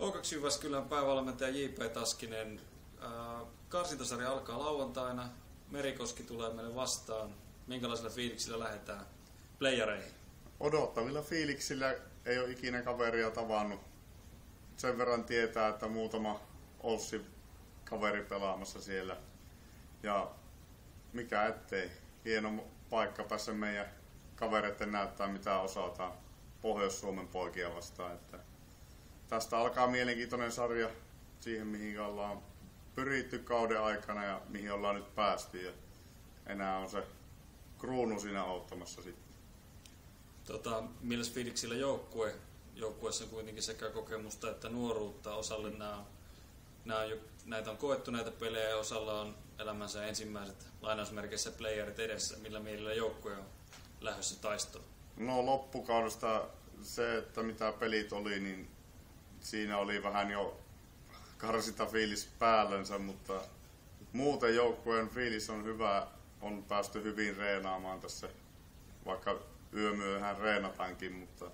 O2 Jyväskylän päävalmentaja J.P. Taskinen. Karsintasarja alkaa lauantaina. Merikoski tulee meille vastaan. Minkälaisilla fiiliksillä lähdetään playereihin? Odottavilla fiiliksillä, ei ole ikinä kaveria tavannut. Sen verran tietää, että muutama Ossi kaveri pelaamassa siellä. Ja mikä ettei. Hieno paikka päässä meidän kavereiden näyttää mitä osataan Pohjois-Suomen poikia vastaan. Että tästä alkaa mielenkiintoinen sarja siihen, mihin ollaan pyritty kauden aikana ja mihin ollaan nyt päästy. Ja enää on kruunu siinä auttamassa sitten. Milläs fiiliksillä joukkueessa on kuitenkin sekä kokemusta että nuoruutta. Osalle näitä on koettu näitä pelejä ja osalla on elämänsä ensimmäiset lainausmerkeissä playerit edessä. Millä mielellä joukkue on lähdössä taistoon? No loppukaudesta se, että mitä pelit oli, niin siinä oli vähän jo karsinta fiilis päällänsä, mutta muuten joukkueen fiilis on hyvä. On päästy hyvin reenaamaan tässä, vaikka yömyöhän reenataankin, mutta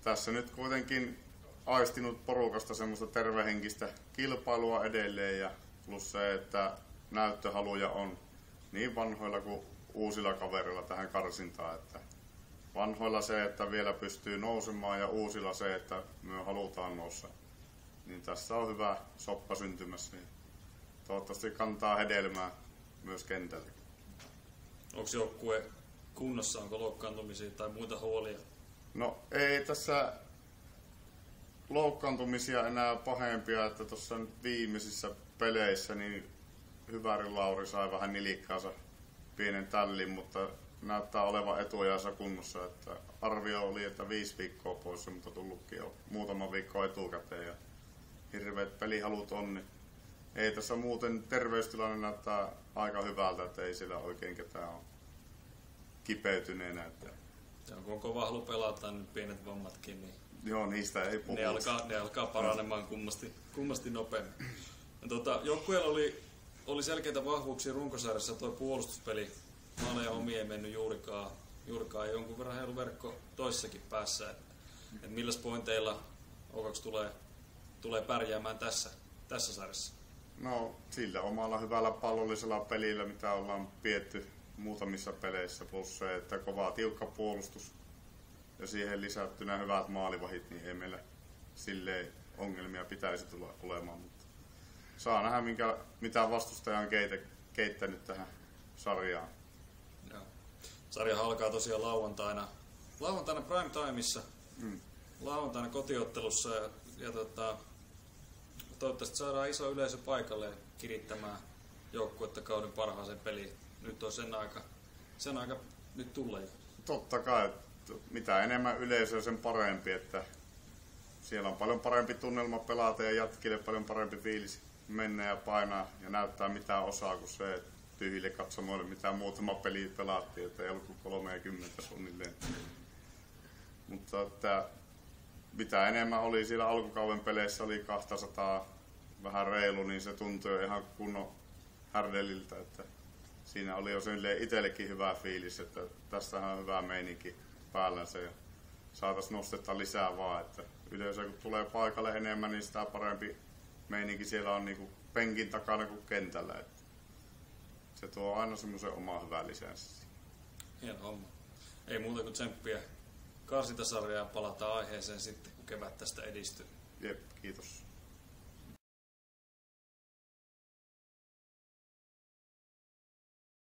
tässä nyt kuitenkin aistinut porukasta semmoista tervehenkistä kilpailua edelleen ja plus se, että näyttöhaluja on niin vanhoilla kuin uusilla kavereilla tähän karsintaan, että vanhoilla se, että vielä pystyy nousemaan ja uusilla se, että me halutaan nousta. Niin tässä on hyvä soppa syntymässä ja toivottavasti kantaa hedelmää myös kentällä. Onko joukkue kunnossa, onko loukkaantumisia tai muita huolia? No ei tässä loukkaantumisia enää pahempia, että tuossa nyt viimeisissä peleissä niin Hyvärin Lauri sai vähän nilikkaansa pienen tällin, mutta näyttää olevan etuajansa kunnossa. Että arvio oli, että 5 viikkoa pois, mutta tullutkin jo muutama viikko etukäteen ja hirveät pelihalut on. Niin ei tässä muuten terveystilanne näyttää aika hyvältä, että ei siellä oikein ketään ole kipeytyneenä. Että kun on kova halu pelata, niin pienet vammatkin, niin joo, niistä ei puhuta. Ne alkaa paranemaan kummasti nopeammin. Joukkueella oli selkeitä vahvuuksia runkosarjassa tuo puolustuspeli. Maaleja omia ei mennyt juurikaan jonkun verran heilu verkko toissakin päässä. Et milläs pointeilla O2 tulee pärjäämään tässä sarjassa? No sillä omalla hyvällä pallollisella pelillä, mitä ollaan pietty muutamissa peleissä, plus se, että kova tiukka puolustus ja siihen lisättynä hyvät maalivahit, niin ei meillä silleen ongelmia pitäisi tulla olemaan. Mutta saa nähdä, mitä vastustaja on keittänyt tähän sarjaan. Joo. Sarja alkaa tosiaan lauantaina prime timeissa, lauantaina kotiottelussa ja toivottavasti saadaan iso yleisö paikalle kirittämään joukkuetta kauden parhaaseen peliin. Nyt on sen aika nyt tulla jo. Totta kai, että mitä enemmän yleisöä, sen parempi, että siellä on paljon parempi tunnelma pelata ja jatkille paljon parempi fiilis mennä ja painaa ja näyttää mitä osaa kuin se, että tyhjille katsomoille mitä muutama peli pelattiin, että ei ollut kuin 30 suunnilleen. Mutta että mitä enemmän oli siellä alkukauden peleissä, oli 200 vähän reilu, niin se tuntui ihan kunnon härdeliltä, että siinä oli jo itsellekin hyvä fiilis, että tässähän on hyvä meininki päällänsä ja saataisiin nostetta lisää vaan, että yleensä kun tulee paikalle enemmän, niin sitä parempi meininki siellä on niin kuin penkin takana kuin kentällä, että se tuo aina semmoisen oman hyvän lisänsä. Hieno homma. Ei muuta kuin tsemppiä karsintasarjaa, palataan aiheeseen sitten, kun kevät tästä edistyy. Jep, kiitos.